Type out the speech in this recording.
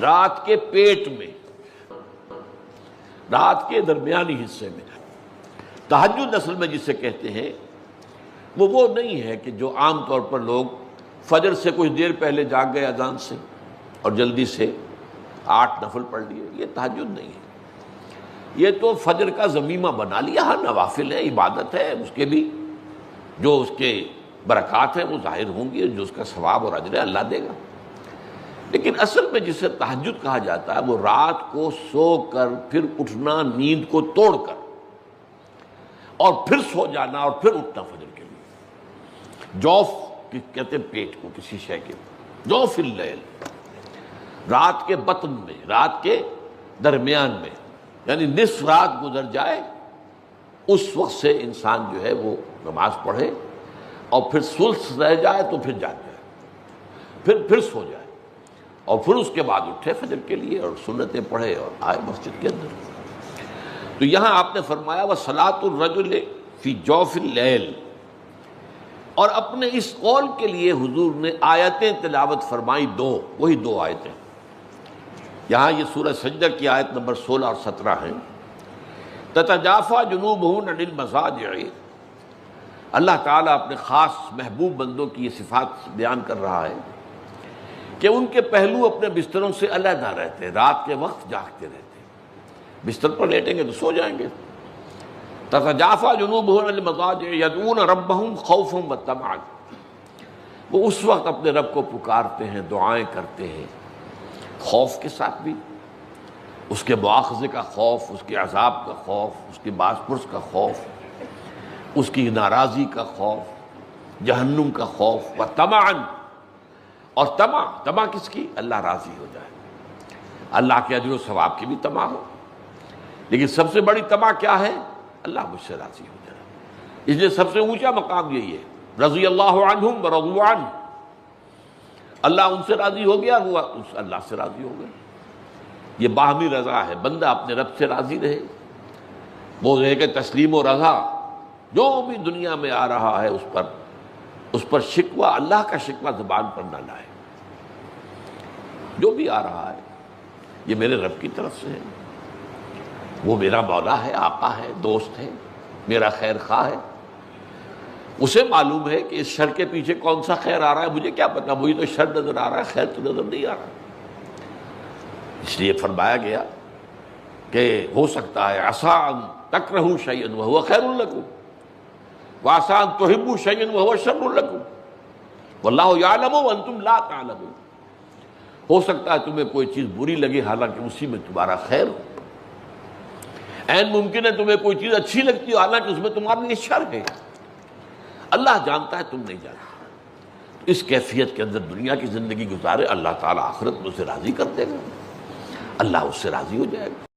رات کے پیٹ میں، رات کے درمیانی حصے میں تہجد اصل میں جسے کہتے ہیں وہ نہیں ہے کہ جو عام طور پر لوگ فجر سے کچھ دیر پہلے جاگ گئے اذان سے اور جلدی سے 8 نفل پڑھ لیے، یہ تہجد نہیں ہے۔ یہ تو فجر کا ضمیمہ بنا لیا، ہاں نوافل ہے، عبادت ہے، اس کے بھی جو اس کے برکات ہیں وہ ظاہر ہوں گی، جو اس کا ثواب اور اجر ہے اللہ دے گا۔ لیکن اصل میں جسے تہجد کہا جاتا ہے وہ رات کو سو کر پھر اٹھنا، نیند کو توڑ کر، اور پھر سو جانا اور پھر اٹھنا فجر کے لیے۔ جوف کہتے ہیں پیٹ کو، کسی شے کے جوف اللیل، رات کے بطن میں، رات کے درمیان میں، یعنی نصف رات گزر جائے اس وقت سے انسان جو ہے وہ نماز پڑھے، اور پھر ثلث رہ جائے تو پھر جاگ جائے، پھر سو جائے، اور پھر اس کے بعد اٹھے فجر کے لیے اور سنتیں پڑھے اور آئے مسجد کے اندر۔ تو یہاں آپ نے فرمایا وَصَلَاةُ الرَّجُلِ فِي جَوْفِ اللَّيْلِ، اور اپنے اس قول کے لیے حضور نے آیتیں تلاوت فرمائی وہی دو آیتیں۔ یہاں یہ سورہ سجدہ کی آیت نمبر 16 اور 17 ہیں۔ تَتَجَافَىٰ جُنُوبُهُمْ عَنِ الْمَضَاجِعِ، اللہ تعالیٰ اپنے خاص محبوب بندوں کی یہ صفات بیان کر رہا ہے کہ ان کے پہلو اپنے بستروں سے علیحدہ رہتے ہیں، رات کے وقت جاگتے رہتے ہیں، بستر پر لیٹیں گے تو سو جائیں گے۔ تتجافا جنوبهم عن المضاجع يدعون ربهم خوفا وطمعا، وہ اس وقت اپنے رب کو پکارتے ہیں، دعائیں کرتے ہیں، خوف کے ساتھ بھی، اس کے مواخذے کا خوف، اس کے عذاب کا خوف، اس کے باز پرس کا خوف، اس کی ناراضی کا خوف، جہنم کا خوف، وطمعا، اور طمع کس کی؟ اللہ راضی ہو جائے، اللہ کے اجر و ثواب کی بھی طمع ہو، لیکن سب سے بڑی طمع کیا ہے؟ اللہ مجھ سے راضی ہو جائے۔ اس لیے سب سے اونچا مقام یہی ہے، رضی اللہ عنہم ورضوا عنہ، اللہ ان سے راضی ہو گیا، وہ اللہ سے راضی ہو گئے۔ یہ باہمی رضا ہے، بندہ اپنے رب سے راضی رہے، وہ رہے کہ تسلیم و رضا، جو بھی دنیا میں آ رہا ہے اس پر شکوہ، اللہ کا شکوہ زبان پر نہ لائے۔ جو بھی آ رہا ہے یہ میرے رب کی طرف سے ہے، وہ میرا مولا ہے، آقا ہے، دوست ہے، میرا خیر خواہ ہے، اسے معلوم ہے کہ اس شر کے پیچھے کون سا خیر آ رہا ہے، مجھے کیا پتا، مجھے تو شر نظر آ رہا ہے، خیر تو نظر نہیں آ رہا۔ اس لیے فرمایا گیا کہ ہو سکتا ہے عسیٰ ان تکرہوا شیئا وہو خیر لکم، وعسیٰ ان تحبوا شیئا وہو شر لکم، واللہ یعلم وانتم لا تعلمون، ہو سکتا ہے تمہیں کوئی چیز بری لگے حالانکہ اسی میں تمہارا خیر ہو، عین ممکن ہے تمہیں کوئی چیز اچھی لگتی ہو حالانکہ اس میں تمہارے لیے شر ہے، اللہ جانتا ہے، تم نہیں جانتے۔ اس کیفیت کے اندر دنیا کی زندگی گزارے، اللہ تعالیٰ آخرت میں اسے راضی کر دے گا، اللہ اس سے راضی ہو جائے گا۔